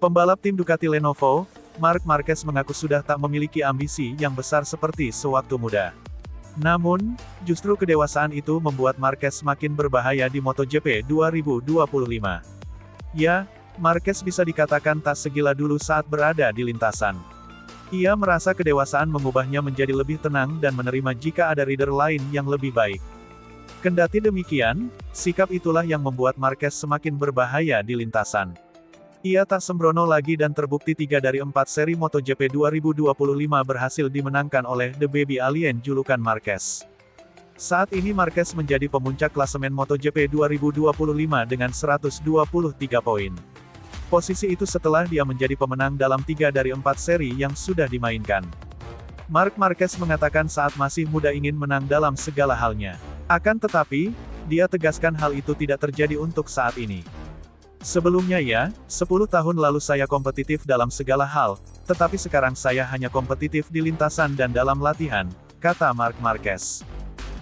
Pembalap tim Ducati Lenovo, Marc Marquez mengaku sudah tak memiliki ambisi yang besar seperti sewaktu muda. Namun, justru kedewasaan itu membuat Marquez makin berbahaya di MotoGP 2025. Ya, Marquez bisa dikatakan tak segila dulu saat berada di lintasan. Ia merasa kedewasaan mengubahnya menjadi lebih tenang dan menerima jika ada rider lain yang lebih baik. Kendati demikian, sikap itulah yang membuat Marquez semakin berbahaya di lintasan. Ia tak sembrono lagi dan terbukti 3 dari 4 seri MotoGP 2025 berhasil dimenangkan oleh The Baby Alien julukan Marquez. Saat ini Marquez menjadi pemuncak klasemen MotoGP 2025 dengan 123 poin. Posisi itu setelah dia menjadi pemenang dalam 3 dari 4 seri yang sudah dimainkan. Marc Marquez mengatakan saat masih muda ingin menang dalam segala halnya. Akan tetapi, dia tegaskan hal itu tidak terjadi untuk saat ini. Sebelumnya ya, 10 tahun lalu saya kompetitif dalam segala hal, tetapi sekarang saya hanya kompetitif di lintasan dan dalam latihan, kata Marc Marquez.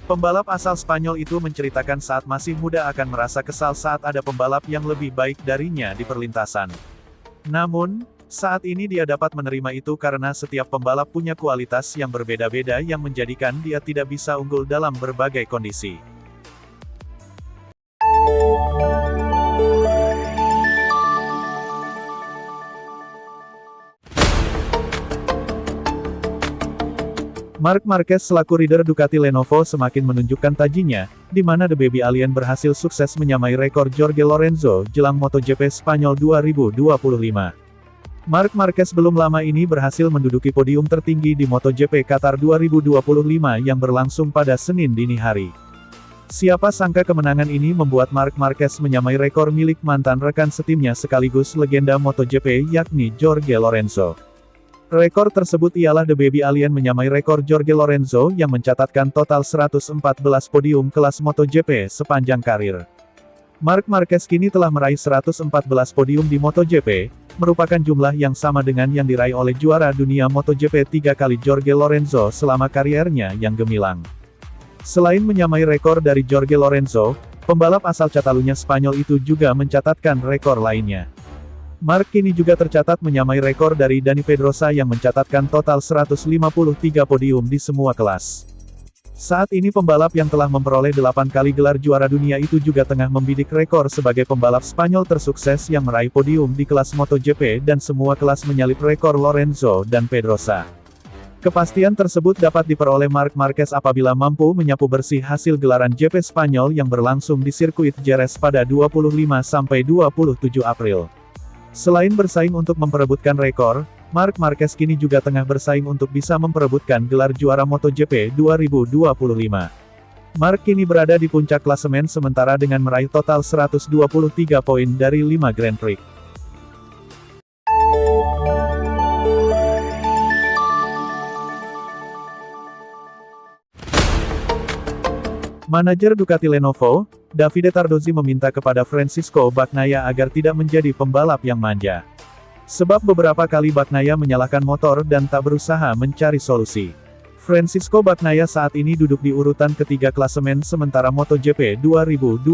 Pembalap asal Spanyol itu menceritakan saat masih muda akan merasa kesal saat ada pembalap yang lebih baik darinya di perlintasan. Namun, saat ini dia dapat menerima itu karena setiap pembalap punya kualitas yang berbeda-beda yang menjadikan dia tidak bisa unggul dalam berbagai kondisi. Marc Marquez selaku rider Ducati Lenovo semakin menunjukkan tajinya, di mana The Baby Alien berhasil sukses menyamai rekor Jorge Lorenzo jelang MotoGP Spanyol 2025. Marc Marquez belum lama ini berhasil menduduki podium tertinggi di MotoGP Qatar 2025 yang berlangsung pada Senin dini hari. Siapa sangka kemenangan ini membuat Marc Marquez menyamai rekor milik mantan rekan setimnya sekaligus legenda MotoGP yakni Jorge Lorenzo. Rekor tersebut ialah The Baby Alien menyamai rekor Jorge Lorenzo yang mencatatkan total 114 podium kelas MotoGP sepanjang karir. Marc Marquez kini telah meraih 114 podium di MotoGP, merupakan jumlah yang sama dengan yang diraih oleh juara dunia MotoGP 3 kali Jorge Lorenzo selama kariernya yang gemilang. Selain menyamai rekor dari Jorge Lorenzo, pembalap asal Catalunya Spanyol itu juga mencatatkan rekor lainnya. Marc kini juga tercatat menyamai rekor dari Dani Pedrosa yang mencatatkan total 153 podium di semua kelas. Saat ini pembalap yang telah memperoleh 8 kali gelar juara dunia itu juga tengah membidik rekor sebagai pembalap Spanyol tersukses yang meraih podium di kelas MotoGP dan semua kelas menyalip rekor Lorenzo dan Pedrosa. Kepastian tersebut dapat diperoleh Marc Marquez apabila mampu menyapu bersih hasil gelaran GP Spanyol yang berlangsung di sirkuit Jerez pada 25–27 April. Selain bersaing untuk memperebutkan rekor, Marc Marquez kini juga tengah bersaing untuk bisa memperebutkan gelar juara MotoGP 2025. Marc kini berada di puncak klasemen sementara dengan meraih total 123 poin dari 5 Grand Prix. Manajer Ducati Lenovo, Davide Tardozzi meminta kepada Francisco Bagnaia agar tidak menjadi pembalap yang manja. Sebab beberapa kali Bagnaia menyalahkan motor dan tak berusaha mencari solusi. Francisco Bagnaia saat ini duduk di urutan ketiga klasemen sementara MotoGP 2025.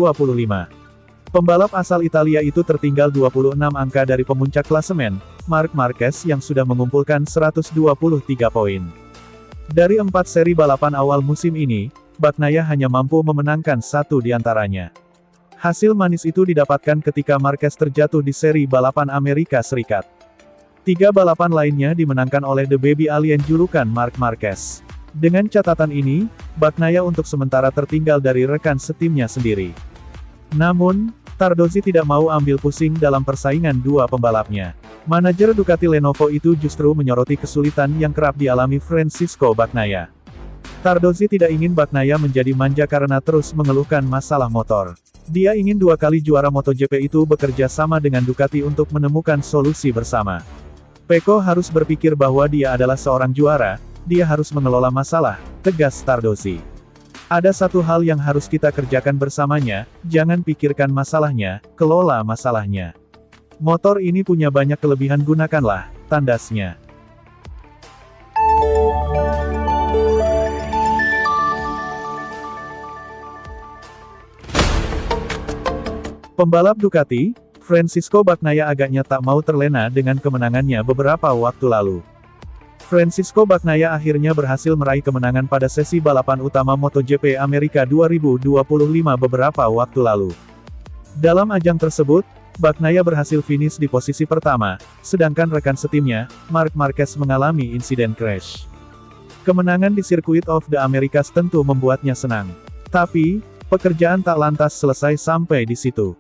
Pembalap asal Italia itu tertinggal 26 angka dari pemuncak klasemen, Marc Marquez yang sudah mengumpulkan 123 poin. Dari 4 seri balapan awal musim ini, Bagnaia hanya mampu memenangkan 1 di antaranya. Hasil manis itu didapatkan ketika Marquez terjatuh di seri balapan Amerika Serikat. 3 balapan lainnya dimenangkan oleh The Baby Alien julukan Marc Marquez. Dengan catatan ini, Bagnaia untuk sementara tertinggal dari rekan setimnya sendiri. Namun, Tardozzi tidak mau ambil pusing dalam persaingan dua pembalapnya. Manajer Ducati Lenovo itu justru menyoroti kesulitan yang kerap dialami Francisco Bagnaia. Tardozzi tidak ingin Bagnaia menjadi manja karena terus mengeluhkan masalah motor. Dia ingin 2 kali juara MotoGP itu bekerja sama dengan Ducati untuk menemukan solusi bersama. Pecco harus berpikir bahwa dia adalah seorang juara, dia harus mengelola masalah, tegas Tardozzi. Ada satu hal yang harus kita kerjakan bersamanya, jangan pikirkan masalahnya, kelola masalahnya. Motor ini punya banyak kelebihan, gunakanlah, tandasnya. Pembalap Ducati, Francisco Bagnaia agaknya tak mau terlena dengan kemenangannya beberapa waktu lalu. Francisco Bagnaia akhirnya berhasil meraih kemenangan pada sesi balapan utama MotoGP Amerika 2025 beberapa waktu lalu. Dalam ajang tersebut, Bagnaia berhasil finish di posisi pertama, sedangkan rekan setimnya, Marc Marquez mengalami insiden crash. Kemenangan di Circuit of the Americas tentu membuatnya senang. Tapi, pekerjaan tak lantas selesai sampai di situ.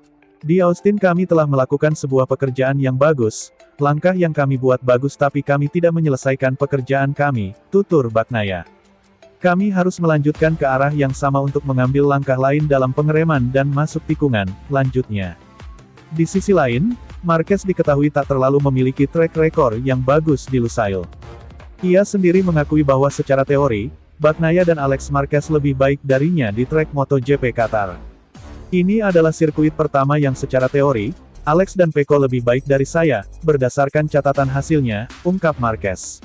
Di Austin kami telah melakukan sebuah pekerjaan yang bagus, langkah yang kami buat bagus tapi kami tidak menyelesaikan pekerjaan kami, tutur Bagnaia. Kami harus melanjutkan ke arah yang sama untuk mengambil langkah lain dalam pengereman dan masuk tikungan, lanjutnya. Di sisi lain, Marquez diketahui tak terlalu memiliki track record yang bagus di Lusail. Ia sendiri mengakui bahwa secara teori, Bagnaia dan Alex Marquez lebih baik darinya di trek MotoGP Qatar. Ini adalah sirkuit pertama yang secara teori, Alex dan Pecco lebih baik dari saya, berdasarkan catatan hasilnya, ungkap Marquez.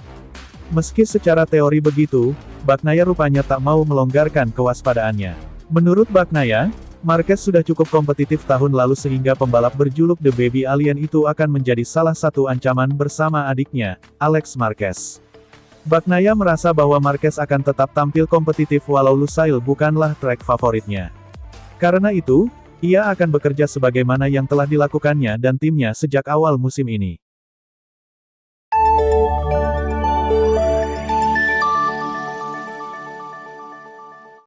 Meski secara teori begitu, Bagnaia rupanya tak mau melonggarkan kewaspadaannya. Menurut Bagnaia, Marquez sudah cukup kompetitif tahun lalu sehingga pembalap berjuluk The Baby Alien itu akan menjadi salah satu ancaman bersama adiknya, Alex Marquez. Bagnaia merasa bahwa Marquez akan tetap tampil kompetitif walau Lusail bukanlah trek favoritnya. Karena itu, ia akan bekerja sebagaimana yang telah dilakukannya dan timnya sejak awal musim ini.